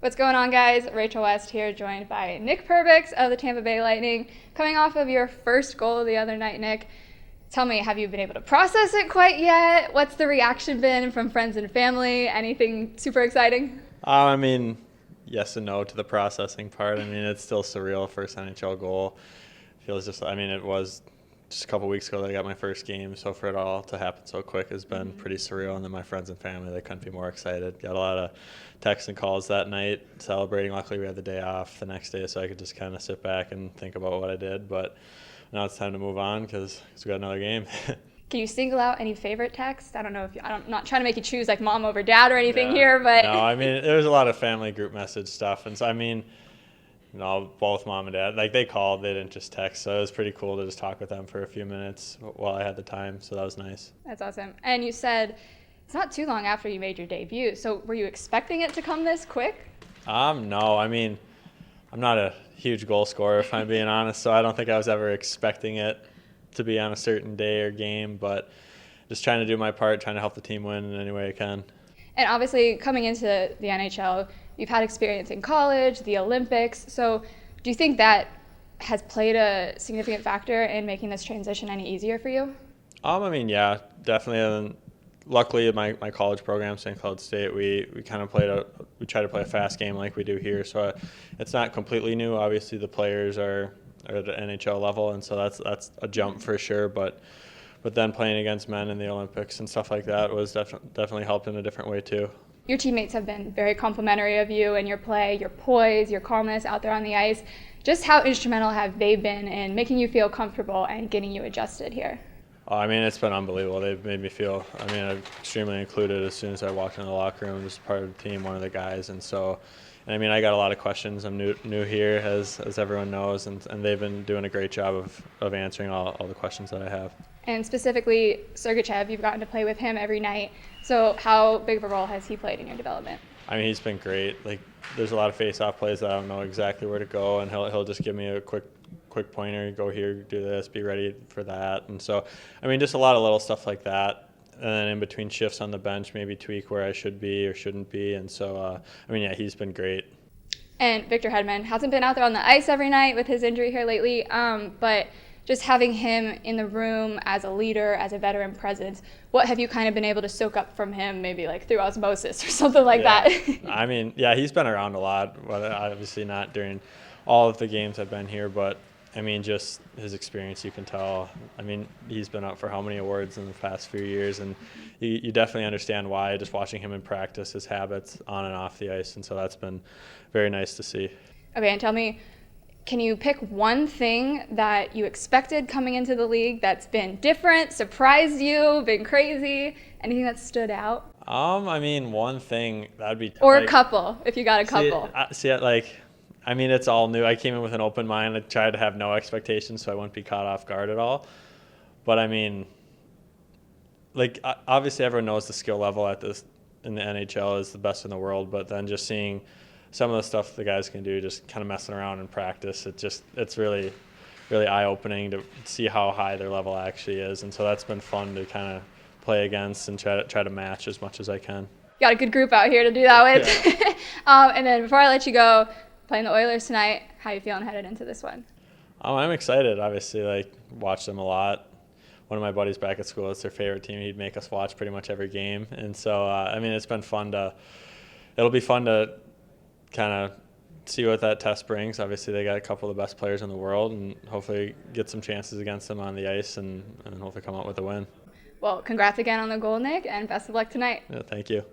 What's going on, guys? Rachel West here, joined by Nick Perbix of the Tampa Bay Lightning. Coming off of your first goal the other night, Nick, tell me, have you been able to process it quite yet? What's the reaction been from friends and family? Anything super exciting? Yes and no to the processing part. It's still surreal, first NHL goal. Feels just, it was just a couple weeks ago that I got my first game, so for it all to happen so quick has been pretty surreal. And then my friends and family, they couldn't be more excited. Got a lot of texts and calls that night celebrating. Luckily, we had the day off the next day, so I could just kind of sit back and think about what I did. But now it's time to move on because we got another game. Can you single out any favorite text? I don't know if I'm not trying to make you choose like mom over dad or anything here, but no, there was a lot of family group message stuff, and so both mom and dad, like they called, they didn't just text, so it was pretty cool to just talk with them for a few minutes while I had the time, so that was nice. That's awesome. And you said it's not too long after you made your debut, so were you expecting it to come this quick? No, I'm not a huge goal scorer, if I'm being honest, so I don't think I was ever expecting it to be on a certain day or game, but just trying to do my part, trying to help the team win in any way I can. And obviously, coming into the NHL, you've had experience in college, the Olympics. So do you think that has played a significant factor in making this transition any easier for you? Yeah, definitely. And luckily, my college program, St. Cloud State, we try to play a fast game like we do here. So it's not completely new. Obviously, the players are at the NHL level, and so that's a jump for sure. But then playing against men in the Olympics and stuff like that was definitely helped in a different way too. Your teammates have been very complimentary of you and your play, your poise, your calmness out there on the ice. Just how instrumental have they been in making you feel comfortable and getting you adjusted here? It's been unbelievable. They've made me feel, I'm extremely included as soon as I walked into the locker room, just part of the team, one of the guys. And so, I got a lot of questions. I'm new here, as everyone knows, and they've been doing a great job of answering all the questions that I have. And specifically, Sergachev, you've gotten to play with him every night. So how big of a role has he played in your development? He's been great. There's a lot of face-off plays that I don't know exactly where to go, and he'll just give me a quick pointer, go here, do this, be ready for that. And so, just a lot of little stuff like that. And then in between shifts on the bench, maybe tweak where I should be or shouldn't be. And so, he's been great. And Victor Hedman hasn't been out there on the ice every night with his injury here lately, but just having him in the room as a leader, as a veteran presence, what have you kind of been able to soak up from him, maybe like through osmosis or something like that? He's been around a lot, but obviously not during all of the games I've been here, but just his experience, you can tell. He's been up for how many awards in the past few years, and you definitely understand why, just watching him in practice, his habits on and off the ice, and so that's been very nice to see. Okay, and tell me, can you pick one thing that you expected coming into the league that's been different, surprised you, been crazy, anything that stood out? One thing, that'd be... Or a couple, if you got a couple. It's all new. I came in with an open mind. I tried to have no expectations so I wouldn't be caught off guard at all. But obviously everyone knows the skill level in the NHL is the best in the world, but then just seeing some of the stuff the guys can do, just kind of messing around in practice, it's really, really eye-opening to see how high their level actually is. And so that's been fun to kind of play against and try to match as much as I can. Got a good group out here to do that with. Yeah. And then before I let you go, playing the Oilers tonight, how are you feeling headed into this one? I'm excited, obviously, watch them a lot. One of my buddies back at school, it's their favorite team. He'd make us watch pretty much every game. And so, it's been it'll be fun to kind of see what that test brings. Obviously, they got a couple of the best players in the world, and hopefully get some chances against them on the ice and hopefully come out with a win. Well, congrats again on the goal, Nick, and best of luck tonight. Yeah, thank you.